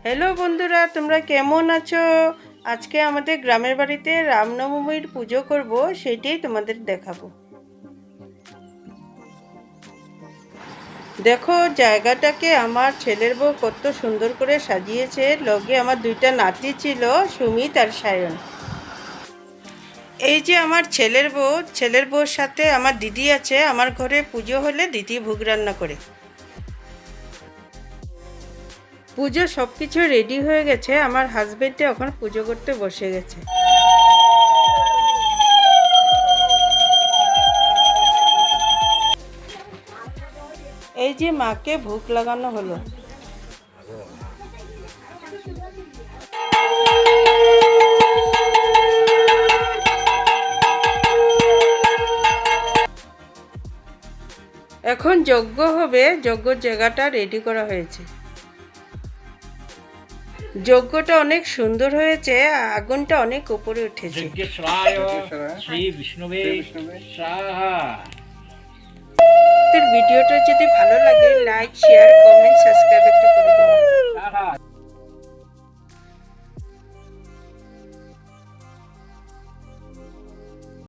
Hello বন্ধুরা, তোমরা কেমন আছো? আজকে আমাদের গ্রামের বাড়িতে রামনবমীর পুজো করব, সেটাই তোমাদের দেখাবো। দেখো জায়গাটাকে আমার ছেলের বউ কত সুন্দর করে সাজিয়েছে। লগে আমার দুইটা নাতি ছিল, সুমিত আর সায়ন। এই যে আমার ছেলের বউর সাথে আমার দিদি আছে। আমার ঘরে পুজো হলে দিদি ভোগ রান্না করে। পুজো সব কিছু রেডি হয়ে গেছে। আমার হাজবেন্ডে এখন পুজো করতে বসে গেছে। এই যে মাকে ভোগ লাগানো হলো। এখন যজ্ঞ হবে, যজ্ঞর জায়গাটা রেডি করা হয়েছে। যজ্ঞটা অনেক সুন্দর হয়েছে, আগুনটা অনেক উপরে উঠেছে। শ্রী বিষ্ণুবে স্বাহা। ভিডিওটা যদি ভালো লাগে লাইক, শেয়ার, কমেন্ট, সাবস্ক্রাইব একটু করে দেবেন।